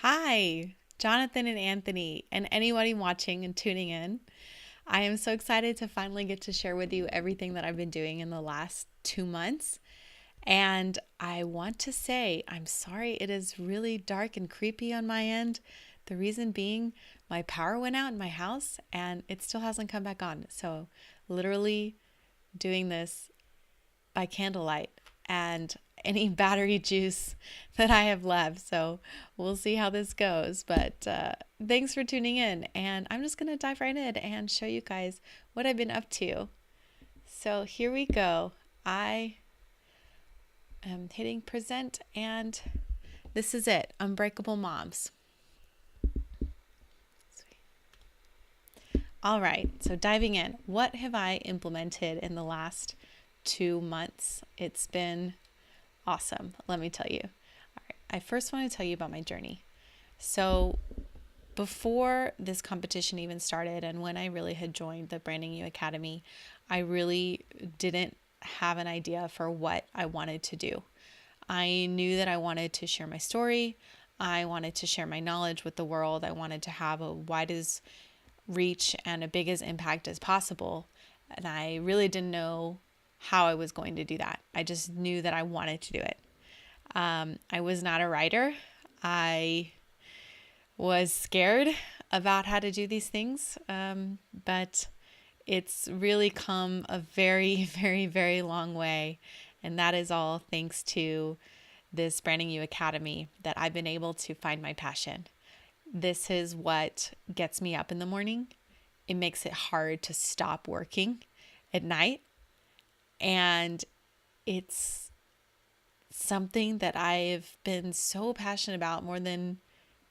Hi, Jonathan and Anthony, and anybody watching and tuning in. I am so excited to finally get to share with you everything that I've been doing in the last 2 months. And I want to say, I'm sorry it is really dark and creepy on my end. The reason being, my power went out in my house and it still hasn't come back on. So, literally doing this by candlelight and any battery juice that I have left. So we'll see how this goes. But thanks for tuning in. And I'm just going to dive right in and show you guys what I've been up to. So here we go. I am hitting present, and this is it, Unbreakable Moms. All right, so diving in, what have I implemented in the last 2 months? It's been awesome, let me tell you. All right, I first want to tell you about my journey. So, before this competition even started, and when I really had joined the Branding You Academy, I really didn't have an idea for what I wanted to do. I knew that I wanted to share my story. I wanted to share my knowledge with the world. I wanted to have a widest reach and a biggest impact as possible. And I really didn't know how I was going to do that. I just knew that I wanted to do it. I was not a writer. I was scared about how to do these things, but it's really come a very, very, very long way. And that is all thanks to this Branding You Academy that I've been able to find my passion. This is what gets me up in the morning. It makes it hard to stop working at night. And it's something that I've been so passionate about more than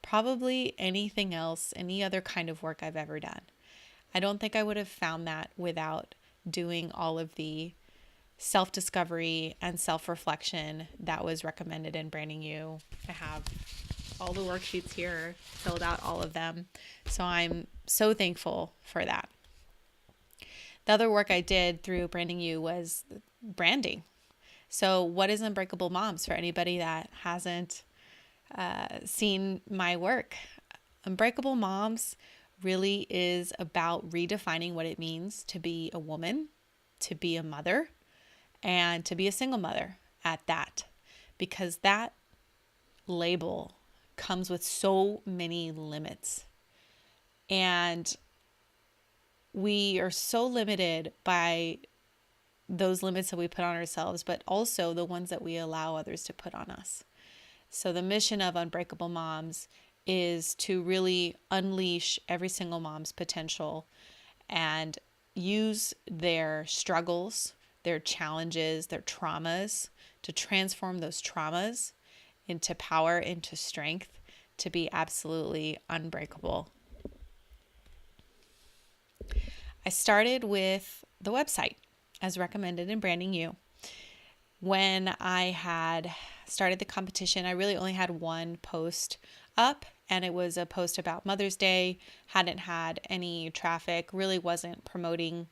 probably anything else, any other kind of work I've ever done. I don't think I would have found that without doing all of the self-discovery and self-reflection that was recommended in Branding You. I have all the worksheets here, filled out all of them. So I'm so thankful for that. The other work I did through Branding You was branding. So what is Unbreakable Moms for anybody that hasn't seen my work? Unbreakable Moms really is about redefining what it means to be a woman, to be a mother, and to be a single mother at that. Because that label comes with so many limits. And we are so limited by those limits that we put on ourselves, but also the ones that we allow others to put on us. So the mission of Unbreakable Moms is to really unleash every single mom's potential and use their struggles, their challenges, their traumas to transform those traumas into power, into strength, to be absolutely unbreakable. I started with the website as recommended in Branding You. When I had started the competition, I really only had one post up, and it was a post about Mother's Day. Hadn't had any traffic, really wasn't promoting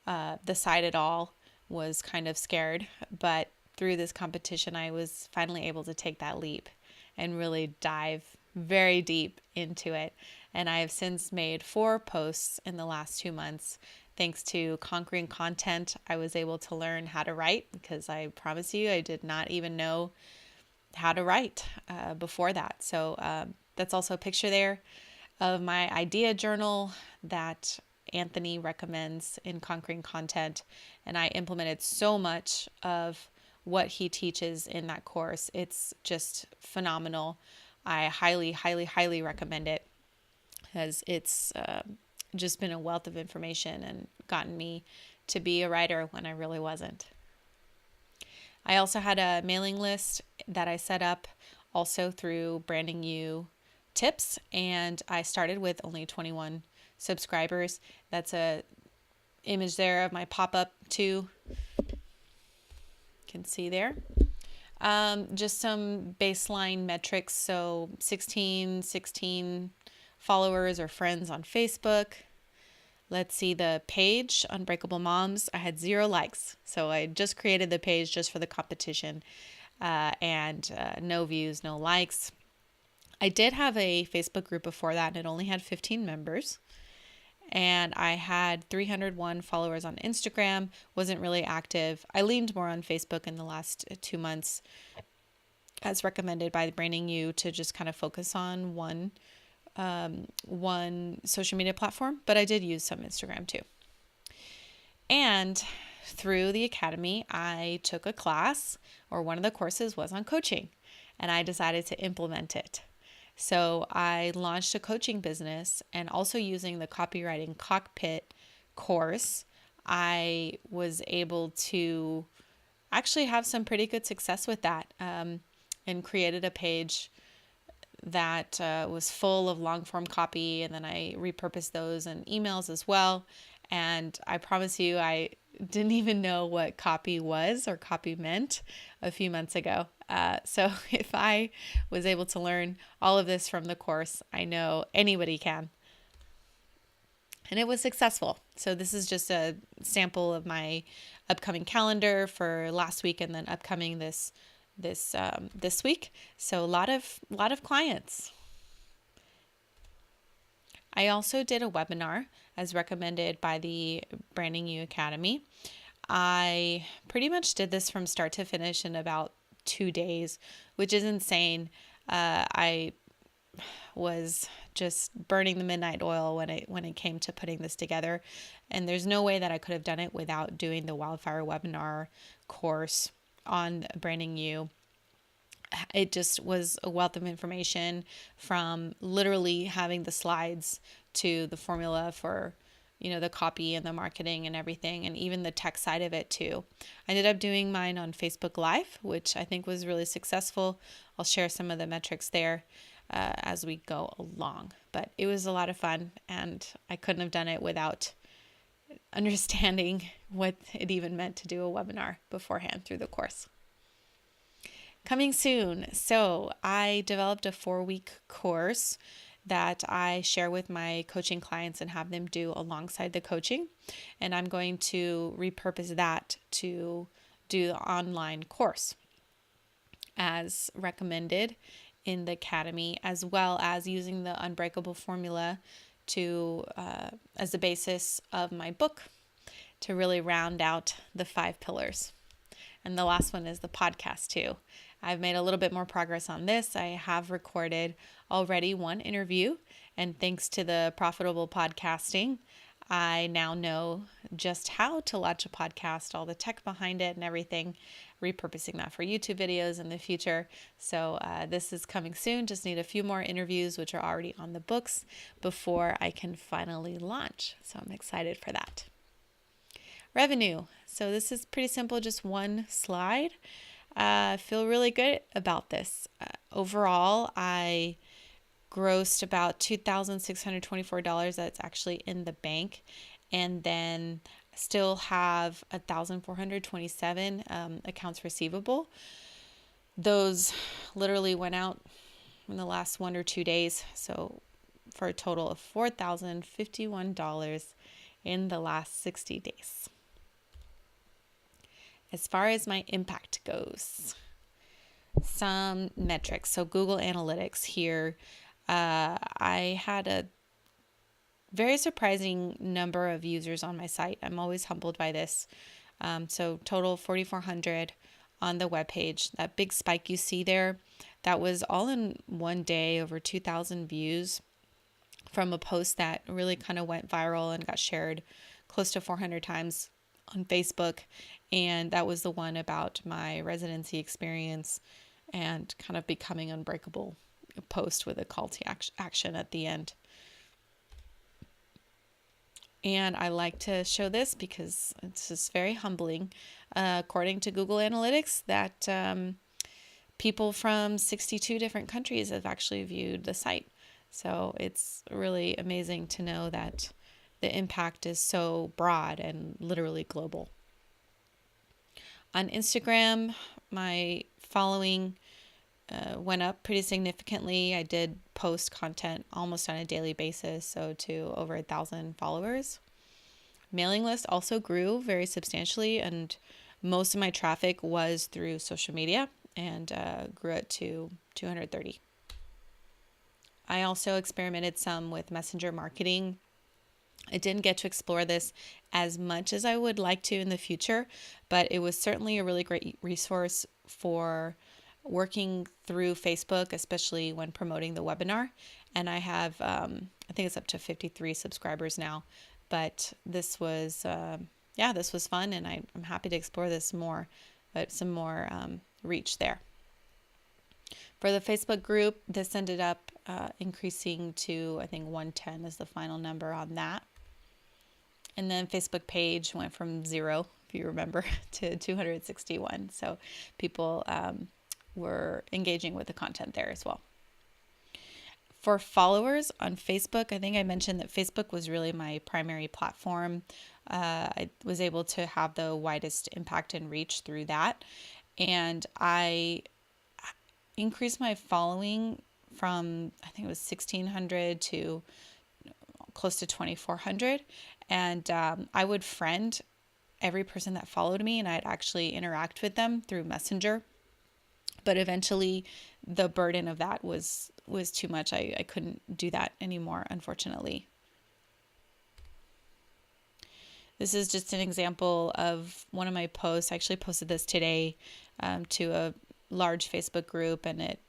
the site at all, was kind of scared. But through this competition, I was finally able to take that leap and really dive very deep into it. And I have since made 4 posts in the last 2 months. Thanks to Conquering Content, I was able to learn how to write, because I promise you, I did not even know how to write before that. So that's also a picture there of my idea journal that Anthony recommends in Conquering Content. And I implemented so much of what he teaches in that course. It's just phenomenal. I highly, highly, highly recommend it, because it's just been a wealth of information and gotten me to be a writer when I really wasn't. I also had a mailing list that I set up also through Branding You tips, and I started with only 21 subscribers. That's a image there of my pop-up too. You can see there. Just some baseline metrics. So 16 followers or friends on Facebook. Let's see the page, Unbreakable Moms. I had 0 likes. So I just created the page just for the competition, and no views, no likes. I did have a Facebook group before that, and it only had 15 members. And I had 301 followers on Instagram, wasn't really active. I leaned more on Facebook in the last 2 months, as recommended by Branding You, to just kind of focus on one social media platform, but I did use some Instagram too. And through the academy, I took a class, or one of the courses was on coaching, and I decided to implement it. So I launched a coaching business, and also using the Copywriting Cockpit course, I was able to actually have some pretty good success with that, and created a page that was full of long form copy, and then I repurposed those in emails as well. And I promise you, I didn't even know what copy was or copy meant a few months ago. So if I was able to learn all of this from the course, I know anybody can. And it was successful. So this is just a sample of my upcoming calendar for last week, and then upcoming this week. So a lot of clients. I also did a webinar as recommended by the Branding You Academy. I pretty much did this from start to finish in about 2 days, which is insane. I was just burning the midnight oil when it came to putting this together, and there's no way that I could have done it without doing the Wildfire webinar course on Branding You. It just was a wealth of information, from literally having the slides to the formula for, the copy and the marketing and everything, and even the tech side of it too. I ended up doing mine on Facebook Live, which I think was really successful. I'll share some of the metrics there as we go along. But it was a lot of fun, and I couldn't have done it without understanding what it even meant to do a webinar beforehand through the course. Coming soon. So I developed a 4-week course that I share with my coaching clients and have them do alongside the coaching. And I'm going to repurpose that to do the online course as recommended in the academy, as well as using the Unbreakable formula to as the basis of my book to really round out the 5 pillars. And the last one is the podcast too. I've made a little bit more progress on this. I have recorded already 1 interview, and thanks to the Profitable Podcasting, I now know just how to launch a podcast, all the tech behind it and everything, repurposing that for YouTube videos in the future. So this is coming soon. Just need a few more interviews, which are already on the books, before I can finally launch. So I'm excited for that. Revenue. So this is pretty simple, just 1 slide. I feel really good about this. Overall, I grossed about $2,624 that's actually in the bank, and then still have 1,427 accounts receivable. Those literally went out in the last 1 or 2 days, so for a total of $4,051 in the last 60 days. As far as my impact goes, some metrics. So Google Analytics here, I had a very surprising number of users on my site. I'm always humbled by this. So total 4,400 on the webpage. That big spike you see there, that was all in 1 day, over 2,000 views from a post that really kind of went viral and got shared close to 400 times on Facebook. And that was the one about my residency experience and kind of becoming unbreakable post with a call to action at the end. And I like to show this because it's just very humbling. According to Google Analytics, that people from 62 different countries have actually viewed the site. So it's really amazing to know that the impact is so broad and literally global. On Instagram, my following went up pretty significantly. I did post content almost on a daily basis, so to over 1,000 followers. Mailing list also grew very substantially, and most of my traffic was through social media, and grew it to 230. I also experimented some with messenger marketing. I didn't get to explore this as much as I would like to in the future, but it was certainly a really great resource for working through Facebook, especially when promoting the webinar. And I have, I think it's up to 53 subscribers now, but this was, this was fun, and I'm happy to explore this more, but some more reach there. For the Facebook group, this ended up increasing to, I think 110 is the final number on that. And then Facebook page went from 0, if you remember, to 261. So people were engaging with the content there as well. For followers on Facebook, I think I mentioned that Facebook was really my primary platform. I was able to have the widest impact and reach through that. And I increased my following from, I think it was 1,600 to close to 2,400. And I would friend every person that followed me, and I'd actually interact with them through Messenger. But eventually the burden of that was too much. I couldn't do that anymore, unfortunately. This is just an example of one of my posts. I actually posted this today to a large Facebook group, and it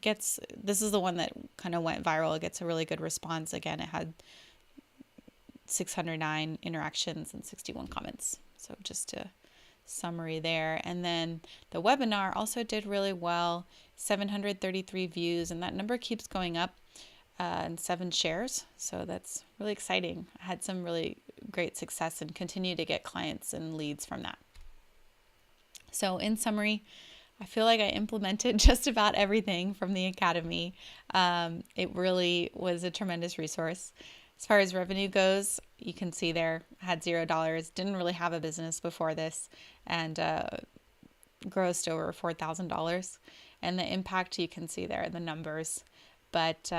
gets, this is the one that kind of went viral. It gets a really good response. Again, it had 609 interactions and 61 comments. So just a summary there. And then the webinar also did really well, 733 views, and that number keeps going up, and 7 shares. So that's really exciting. I had some really great success and continue to get clients and leads from that. So in summary, I feel like I implemented just about everything from the Academy. It really was a tremendous resource. As far as revenue goes, you can see there, I had $0, didn't really have a business before this, and grossed over $4,000. And the impact you can see there, the numbers. But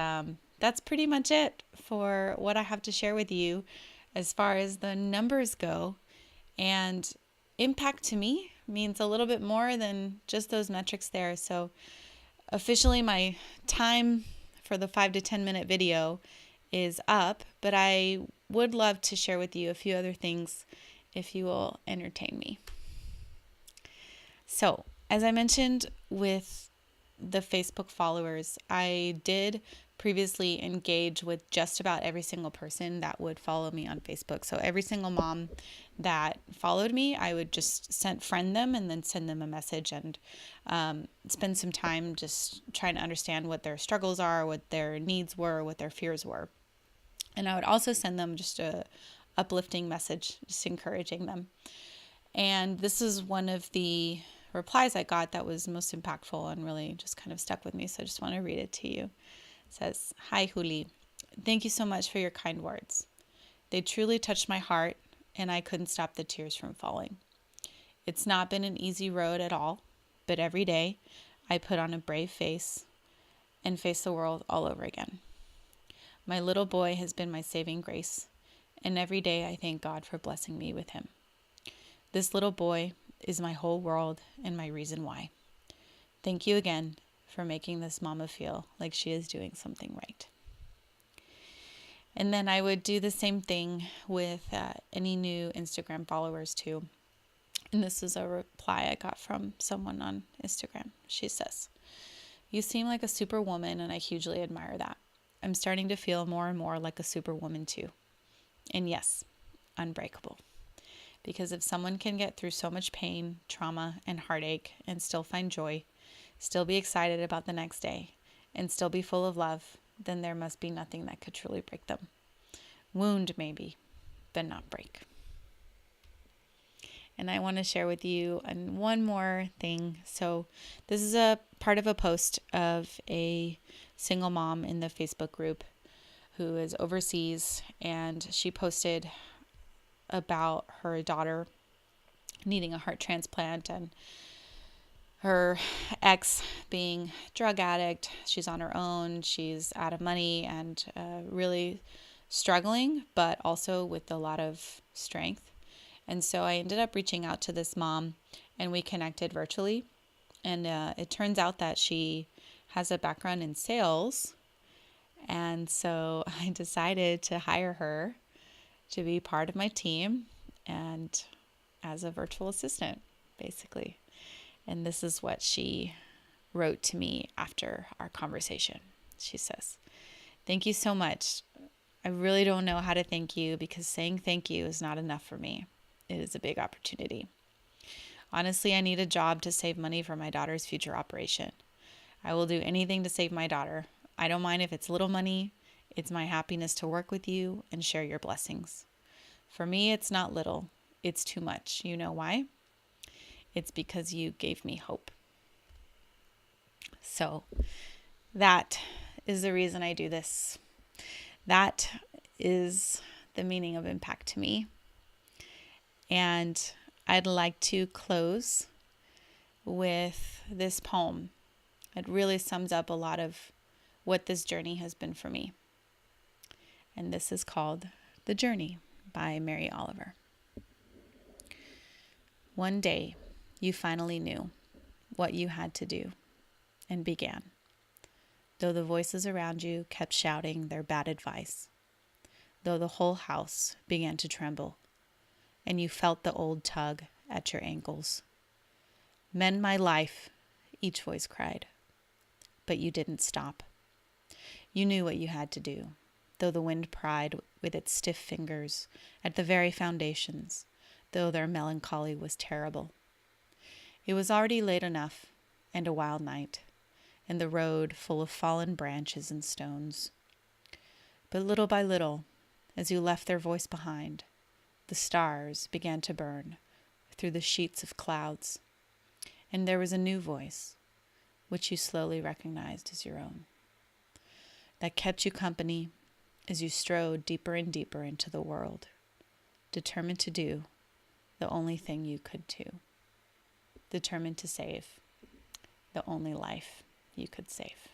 that's pretty much it for what I have to share with you as far as the numbers go. And impact to me means a little bit more than just those metrics there. So officially my time for the 5 to 10 minute video is up, but I would love to share with you a few other things if you will entertain me. So, as I mentioned with the Facebook followers, I did previously engage with just about every single person that would follow me on Facebook. So every single mom that followed me, I would just friend them and then send them a message and spend some time just trying to understand what their struggles are, what their needs were, what their fears were. And I would also send them just a uplifting message, just encouraging them. And this is one of the replies I got that was most impactful and really just kind of stuck with me. So I just want to read it to you. It says, "Hi, Juli. Thank you so much for your kind words. They truly touched my heart, and I couldn't stop the tears from falling. It's not been an easy road at all, but every day I put on a brave face and face the world all over again. My little boy has been my saving grace, and every day I thank God for blessing me with him. This little boy is my whole world and my reason why. Thank you again for making this mama feel like she is doing something right." And then I would do the same thing with any new Instagram followers too. And this is a reply I got from someone on Instagram. She says, "You seem like a superwoman, and I hugely admire that. I'm starting to feel more and more like a superwoman too. And yes, unbreakable. Because if someone can get through so much pain, trauma, and heartache and still find joy, still be excited about the next day, and still be full of love, then there must be nothing that could truly break them. Wound maybe, but not break." And I want to share with you one more thing. So this is a part of a post of a single mom in the Facebook group who is overseas, and she posted about her daughter needing a heart transplant and her ex being drug addict. She's on her own, she's out of money, and really struggling, but also with a lot of strength. And so I ended up reaching out to this mom, and we connected virtually. And it turns out that she has a background in sales, And so I decided to hire her to be part of my team and as a virtual assistant, basically. And this is what she wrote to me after our conversation. She says, "Thank you so much. I really don't know how to thank you because saying thank you is not enough for me. It is a big opportunity. Honestly, I need a job to save money for my daughter's future operation. I will do anything to save my daughter. I don't mind if it's little money. It's my happiness to work with you and share your blessings. For me, it's not little. It's too much. You know why? It's because you gave me hope." So that is the reason I do this. That is the meaning of impact to me. And I'd like to close with this poem. It really sums up a lot of what this journey has been for me. And this is called The Journey by Mary Oliver. One day, you finally knew what you had to do and began, though the voices around you kept shouting their bad advice, though the whole house began to tremble, and you felt the old tug at your ankles. "Mend my life," each voice cried. But you didn't stop. You knew what you had to do, though the wind pried with its stiff fingers at the very foundations, though their melancholy was terrible. It was already late enough, and a wild night, and the road full of fallen branches and stones. But little by little, as you left their voice behind, the stars began to burn through the sheets of clouds, and there was a new voice, which you slowly recognized as your own, that kept you company as you strode deeper and deeper into the world, determined to do the only thing you could do, determined to save the only life you could save.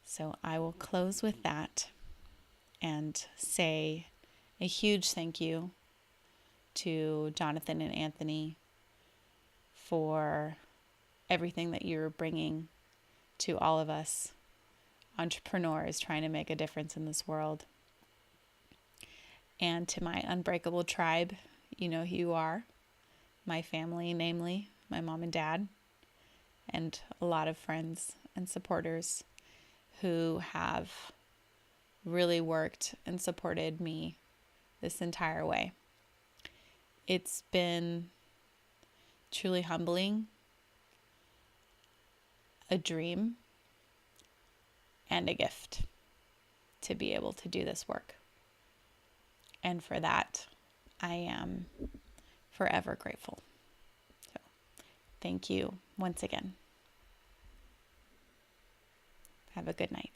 So I will close with that and say a huge thank you to Jonathan and Anthony for everything that you're bringing to all of us entrepreneurs trying to make a difference in this world. And to my unbreakable tribe, you know who you are, my family, namely my mom and dad, and a lot of friends and supporters who have really worked and supported me this entire way. It's been truly humbling, a dream, and a gift to be able to do this work. And for that, I am forever grateful. So, thank you once again. Have a good night.